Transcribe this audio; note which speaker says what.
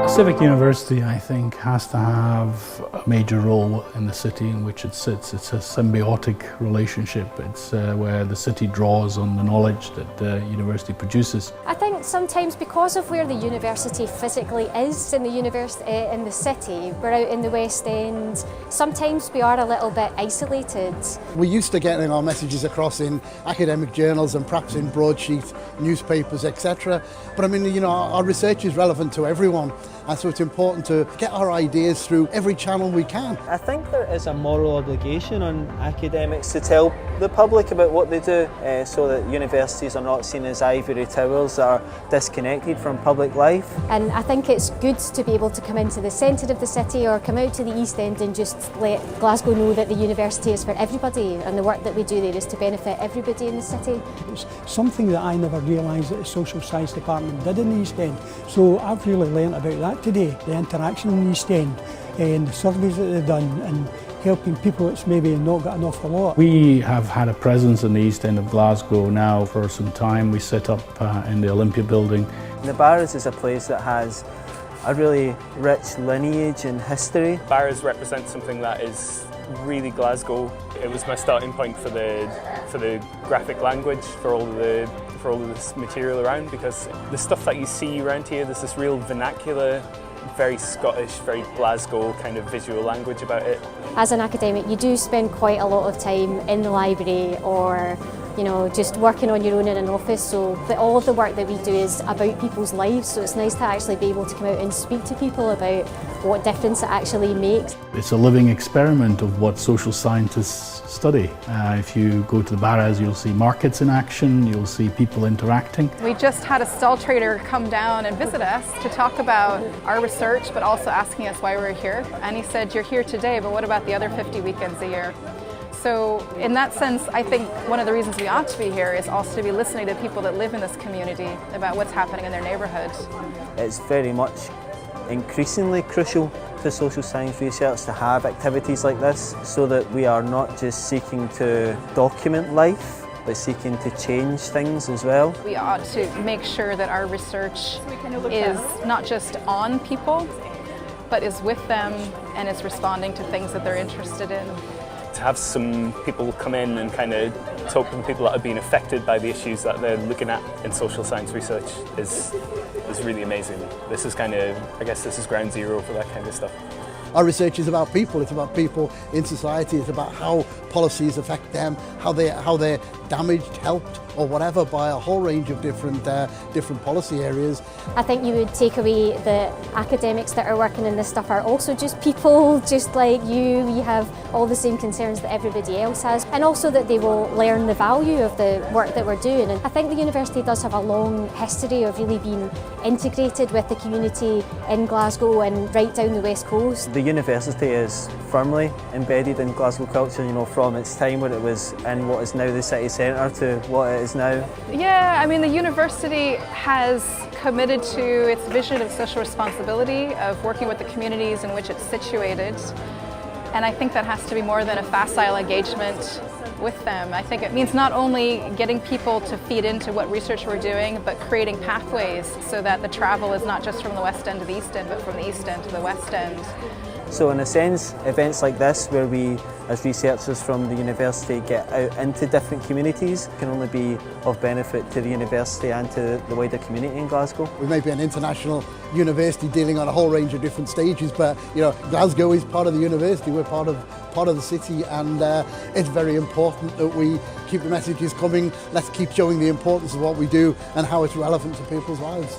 Speaker 1: Civic University, I think, has to have a major role in the city in which it sits. It's a symbiotic relationship. It's where the city draws on the knowledge that the university produces.
Speaker 2: I think sometimes because of where the university physically is in the city, we're out in the West End, sometimes we are a little bit isolated.
Speaker 3: We're used to getting our messages across in academic journals and perhaps in broadsheets, newspapers, etc. But I mean, you know, our research is relevant to everyone. And so it's important to get our ideas through every channel we can.
Speaker 4: I think there is a moral obligation on academics to tell the public about what they do so that universities are not seen as ivory towers that are disconnected from public life.
Speaker 2: And I think it's good to be able to come into the centre of the city or come out to the East End and just let Glasgow know that the university is for everybody and the work that we do there is to benefit everybody in the city.
Speaker 5: It's something that I never realised that the social science department did in the East End. So I've really learnt about that today, the interaction in the East End and the surveys that they've done and helping people that's maybe not got an awful lot.
Speaker 1: We have had a presence in the East End of Glasgow now for some time. We set up in the Olympia building.
Speaker 4: The Barras is a place that has a really rich lineage and history.
Speaker 6: Barras represents something that is really Glasgow. It was my starting point for the graphic language, for all of this material around, because the stuff that you see around here, there's this real vernacular, very Scottish, very Glasgow kind of visual language about it.
Speaker 2: As an academic, you do spend quite a lot of time in the library or, you know, just working on your own in an office, so but all of the work that we do is about people's lives, so it's nice to actually be able to come out and speak to people about what difference it actually makes.
Speaker 1: It's a living experiment of what social scientists study. If you go to the Barras, you'll see markets in action, you'll see people interacting.
Speaker 7: We just had a stall trader come down and visit us to talk about our research, but also asking us why we're here. And he said, "You're here today, but what about the other 50 weekends a year?" So in that sense, I think one of the reasons we ought to be here is also to be listening to people that live in this community about what's happening in their neighbourhood.
Speaker 4: It's very much increasingly crucial to social science research to have activities like this so that we are not just seeking to document life, but seeking to change things as well.
Speaker 7: We ought to make sure that our research is not just on people, but is with them and is responding to things that they're interested in.
Speaker 6: To have some people come in and kind of talk to the people that have been affected by the issues that they're looking at in social science research is really amazing. This is kind of, I guess this is ground zero for that kind of stuff.
Speaker 3: Our research is about people, it's about people in society, it's about how policies affect them, how they're damaged, helped or whatever by a whole range of different policy areas.
Speaker 2: I think you would take away the academics that are working in this stuff are also just people, just like you. We have all the same concerns that everybody else has, and also that they will learn the value of the work that we're doing. And I think the university does have a long history of really being integrated with the community in Glasgow and right down the West Coast.
Speaker 4: The university is firmly embedded in Glasgow culture, you know, from its time where it was in what is now the city centre to what it is now.
Speaker 7: Yeah, I mean, the university has committed to its vision of social responsibility, of working with the communities in which it's situated. And I think that has to be more than a facile engagement with them. I think it means not only getting people to feed into what research we're doing, but creating pathways so that the travel is not just from the West End to the East End, but from the East End to the West End.
Speaker 4: So in a sense, events like this, where we as researchers from the university get out into different communities, can only be of benefit to the university and to the wider community in Glasgow.
Speaker 3: We may be an international university dealing on a whole range of different stages, but you know, Glasgow is part of the university, we're part of the city, and it's very important that we keep the messages coming. Let's keep showing the importance of what we do and how it's relevant to people's lives.